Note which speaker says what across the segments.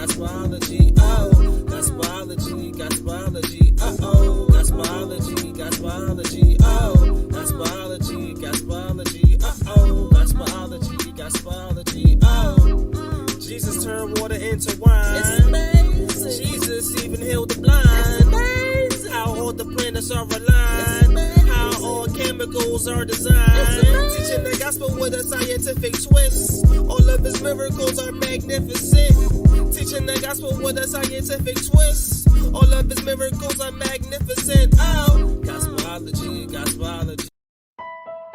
Speaker 1: Gospelology, oh, Gospelology, Gospelology, oh, Gospelology, Gospelology, oh, Gospelology, Gospelology, oh, Gospelology, Gospelology, oh. Jesus turned water into wine. It's amazing. Jesus even healed the blind. It's amazing. How all the planets are aligned. How all chemicals are designed. Teaching the gospel with a scientific twist. All of his miracles are magnificent. Teaching the gospel with a scientific twist. All of his miracles are magnificent. Oh, Gospelology, Gospelology.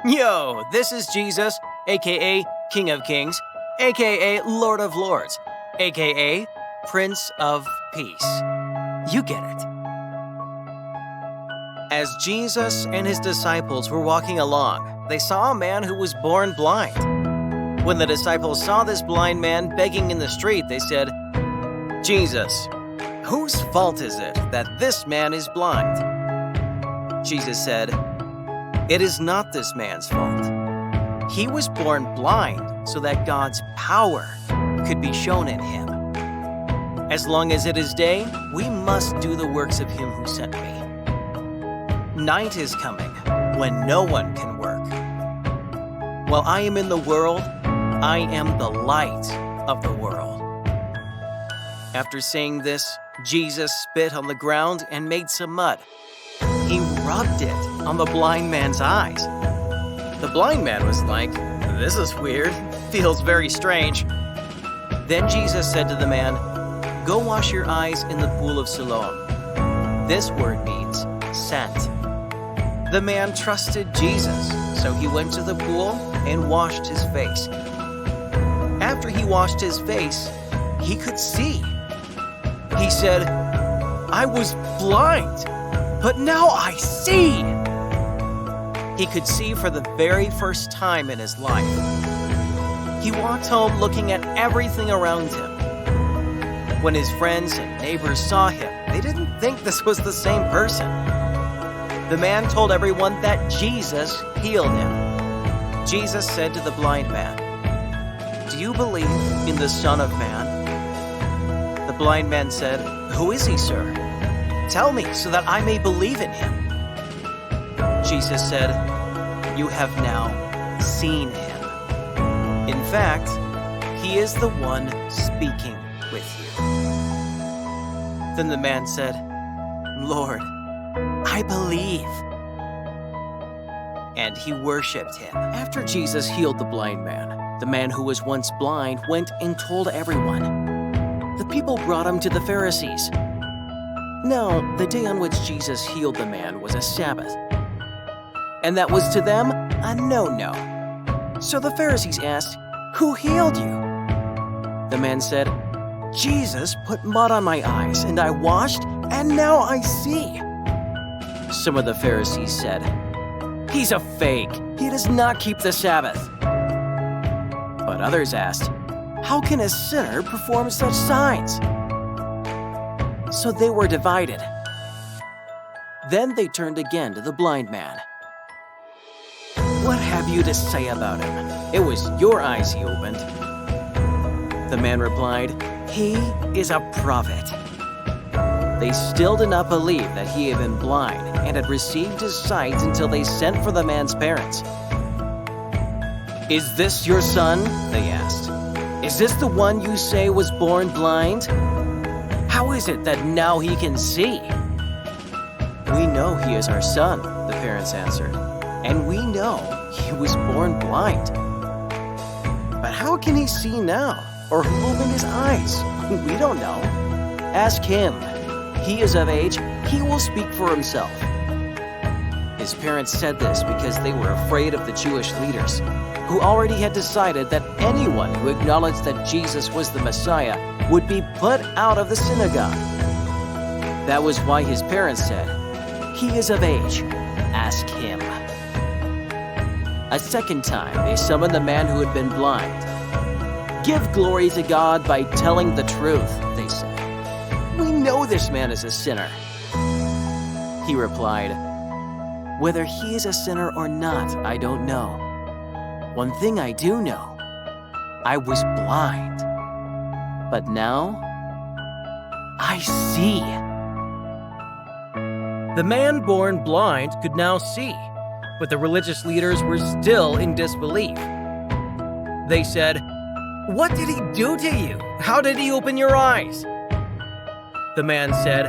Speaker 2: Yo, this is Jesus, aka King of Kings, aka Lord of Lords, aka Prince of Peace. You get it. As Jesus and his disciples were walking along, they saw a man who was born blind. When the disciples saw this blind man begging in the street, they said, "Jesus, whose fault is it that this man is blind?" Jesus said, "It is not this man's fault. He was born blind so that God's power could be shown in him. As long as it is day, we must do the works of him who sent me. Night is coming when no one can work. While I am in the world, I am the light of the world." After saying this, Jesus spit on the ground and made some mud. He rubbed it on the blind man's eyes. The blind man was like, "This is weird, feels very strange." Then Jesus said to the man, "Go wash your eyes in the pool of Siloam." This word means sent. The man trusted Jesus, so he went to the pool and washed his face. After he washed his face, he could see. He said, "I was blind, but now I see." He could see for the very first time in his life. He walked home looking at everything around him. When his friends and neighbors saw him, they didn't think this was the same person. The man told everyone that Jesus healed him. Jesus said to the blind man, "Do you believe in the Son of Man?" The blind man said, "Who is he, sir? Tell me so that I may believe in him." Jesus said, "You have now seen him. In fact, he is the one speaking with you." Then the man said, "Lord, I believe." And he worshipped him. After Jesus healed the blind man, the man who was once blind went and told everyone. The people brought him to the Pharisees. Now, the day on which Jesus healed the man was a Sabbath, and that was to them a no-no. So the Pharisees asked, "Who healed you?" The man said, "Jesus put mud on my eyes, and I washed, and now I see." Some of the Pharisees said, "He's a fake. He does not keep the Sabbath." But others asked, "How can a sinner perform such signs?" So they were divided. Then they turned again to the blind man. "What have you to say about him? It was your eyes he opened." The man replied, "He is a prophet." They still did not believe that he had been blind and had received his sight until they sent for the man's parents. "Is this your son?" they asked. "Is this the one you say was born blind? How is it that now he can see?" "We know he is our son," the parents answered, "and we know he was born blind. But how can he see now? Or who opened his eyes? We don't know. Ask him. He is of age. He will speak for himself." His parents said this because they were afraid of the Jewish leaders, who already had decided that anyone who acknowledged that Jesus was the Messiah would be put out of the synagogue. That was why his parents said, "He is of age. Ask him." A second time, they summoned the man who had been blind. "Give glory to God by telling the truth," they said. "We know this man is a sinner." He replied, "Whether he is a sinner or not, I don't know. One thing I do know, I was blind, but now I see." The man born blind could now see, but the religious leaders were still in disbelief. They said, "What did he do to you? How did he open your eyes?" The man said,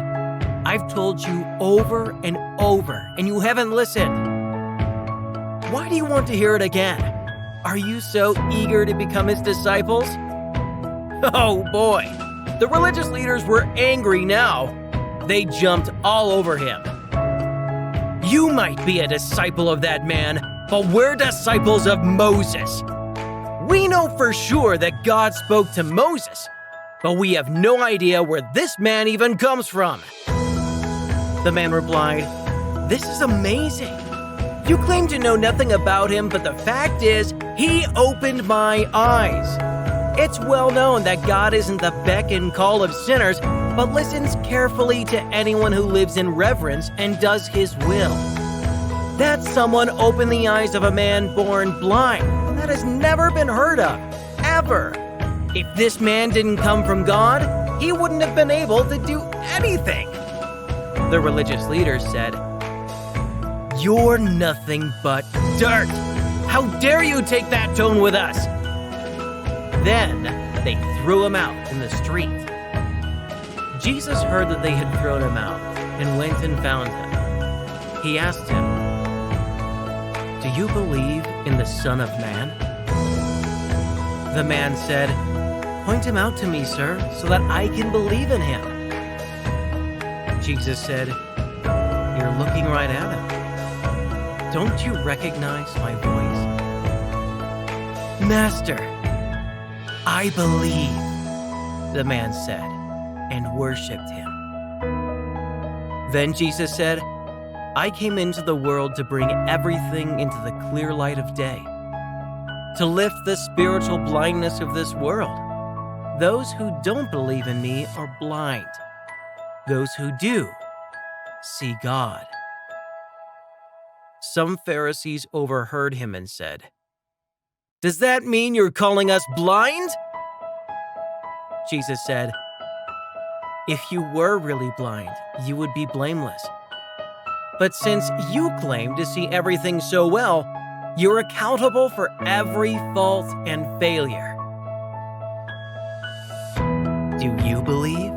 Speaker 2: "I've told you over and over, and you haven't listened. Why do you want to hear it again? Are you so eager to become his disciples?" Oh boy, the religious leaders were angry now. They jumped all over him. "You might be a disciple of that man, but we're disciples of Moses. We know for sure that God spoke to Moses, but we have no idea where this man even comes from." The man replied, "This is amazing. You claim to know nothing about him, but the fact is, he opened my eyes. It's well known that God isn't the beck and call of sinners, but listens carefully to anyone who lives in reverence and does his will. That someone opened the eyes of a man born blind. That has never been heard of, ever. If this man didn't come from God, he wouldn't have been able to do anything." The religious leaders said, "You're nothing but dirt. How dare you take that tone with us?" Then they threw him out in the street. Jesus heard that they had thrown him out and went and found him. He asked him, "Do you believe in the Son of Man?" The man said, "Point him out to me, sir, so that I can believe in him." Jesus said, "You're looking right at him. Don't you recognize my voice?" "Master, I believe," the man said, and worshipped him. Then Jesus said, "I came into the world to bring everything into the clear light of day, to lift the spiritual blindness of this world. Those who don't believe in me are blind. Those who do see God." Some Pharisees overheard him and said, "Does that mean you're calling us blind?" Jesus said, "If you were really blind, you would be blameless. But since you claim to see everything so well, you're accountable for every fault and failure. Do you believe?"